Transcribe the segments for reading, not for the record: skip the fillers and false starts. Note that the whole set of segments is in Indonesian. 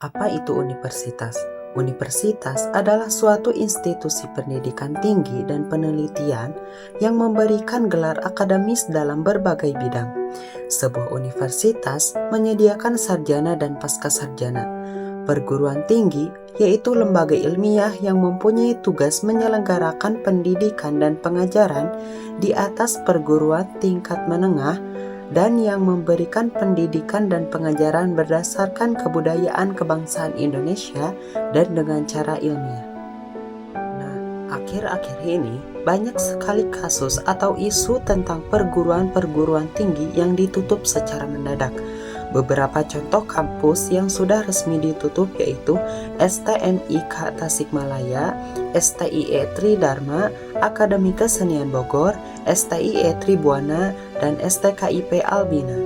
Apa itu universitas? Universitas adalah suatu institusi pendidikan tinggi dan penelitian yang memberikan gelar akademis dalam berbagai bidang. Sebuah universitas menyediakan sarjana dan pascasarjana. Perguruan tinggi yaitu lembaga ilmiah yang mempunyai tugas menyelenggarakan pendidikan dan pengajaran di atas perguruan tingkat menengah dan yang memberikan pendidikan dan pengajaran berdasarkan kebudayaan kebangsaan Indonesia dan dengan cara ilmiah. Nah, akhir-akhir ini banyak sekali kasus atau isu tentang perguruan-perguruan tinggi yang ditutup secara mendadak. Beberapa contoh kampus yang sudah resmi ditutup yaitu STMIK Tasikmalaya, STIE Tridharma, Akademi Kesenian Bogor, STIE Tribuana, dan STKIP Albina.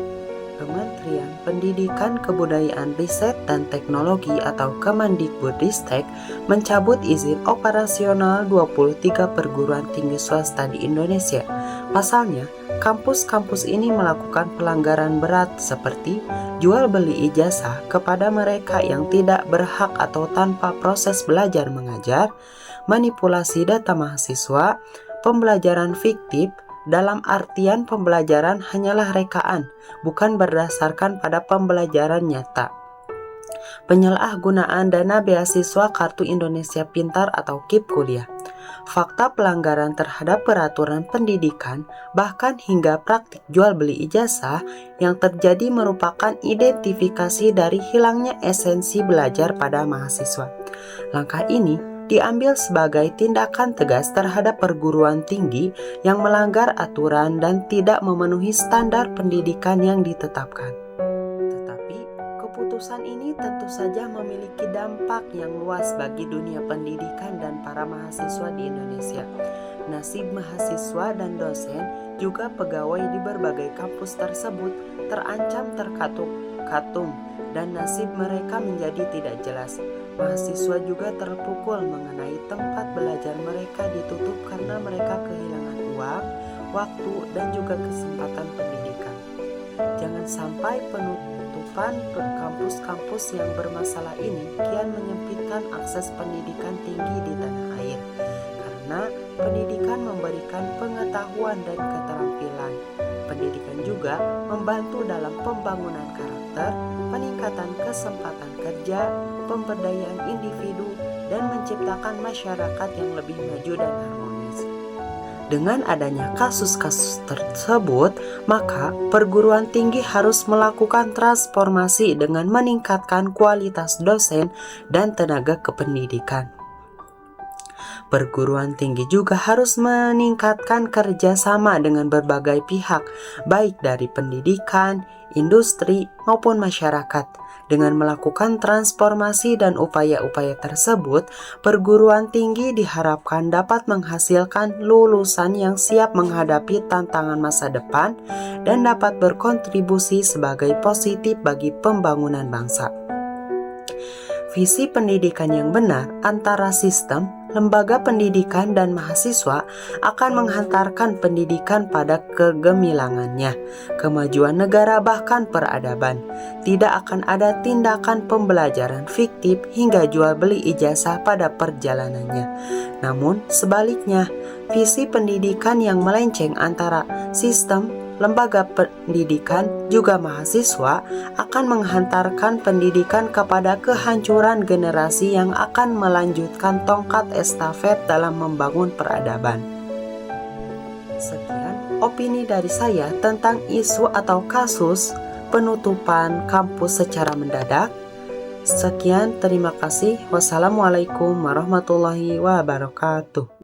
Kementerian Pendidikan Kebudayaan Riset dan Teknologi atau Kemendikbudristek mencabut izin operasional 23 perguruan tinggi swasta di Indonesia. Pasalnya, kampus-kampus ini melakukan pelanggaran berat seperti jual beli ijazah kepada mereka yang tidak berhak atau tanpa proses belajar mengajar, manipulasi data mahasiswa, pembelajaran fiktif, dalam artian pembelajaran hanyalah rekaan, bukan berdasarkan pada pembelajaran nyata. Penyalahgunaan dana beasiswa Kartu Indonesia Pintar atau KIP Kuliah. Fakta pelanggaran terhadap peraturan pendidikan, bahkan hingga praktik jual beli ijazah yang terjadi merupakan identifikasi dari hilangnya esensi belajar pada mahasiswa. Langkah ini diambil sebagai tindakan tegas terhadap perguruan tinggi yang melanggar aturan dan tidak memenuhi standar pendidikan yang ditetapkan. Tetapi, keputusan ini tentu saja memiliki dampak yang luas bagi dunia pendidikan dan para mahasiswa di Indonesia. Nasib mahasiswa dan dosen, juga pegawai di berbagai kampus tersebut terancam terkatung-katung dan nasib mereka menjadi tidak jelas. Mahasiswa juga terpukul mengenai tempat belajar mereka ditutup karena mereka kehilangan uang, waktu, dan juga kesempatan pendidikan. Jangan sampai penutupan kampus-kampus yang bermasalah ini kian menyempitkan akses pendidikan tinggi di tanah air. Karena pendidikan memberikan pengetahuan dan keterampilan. Pendidikan juga membantu dalam pembangunan karakter, peningkatan kesempatan kerja, pemberdayaan individu, dan menciptakan masyarakat yang lebih maju dan harmonis. Dengan adanya kasus-kasus tersebut, maka perguruan tinggi harus melakukan transformasi dengan meningkatkan kualitas dosen dan tenaga kependidikan. Perguruan tinggi juga harus meningkatkan kerjasama dengan berbagai pihak, baik dari pendidikan, industri, maupun masyarakat. Dengan melakukan transformasi dan upaya-upaya tersebut, perguruan tinggi diharapkan dapat menghasilkan lulusan yang siap menghadapi tantangan masa depan dan dapat berkontribusi sebagai positif bagi pembangunan bangsa. Visi pendidikan yang benar antara sistem, lembaga pendidikan, dan mahasiswa akan menghantarkan pendidikan pada kegemilangannya, kemajuan negara bahkan peradaban. Tidak akan ada tindakan pembelajaran fiktif hingga jual beli ijazah pada perjalanannya. Namun sebaliknya, visi pendidikan yang melenceng antara sistem, lembaga pendidikan, juga mahasiswa akan menghantarkan pendidikan kepada kehancuran generasi yang akan melanjutkan tongkat estafet dalam membangun peradaban. Sekian opini dari saya tentang isu atau kasus penutupan kampus secara mendadak. Sekian, terima kasih. Wassalamualaikum warahmatullahi wabarakatuh.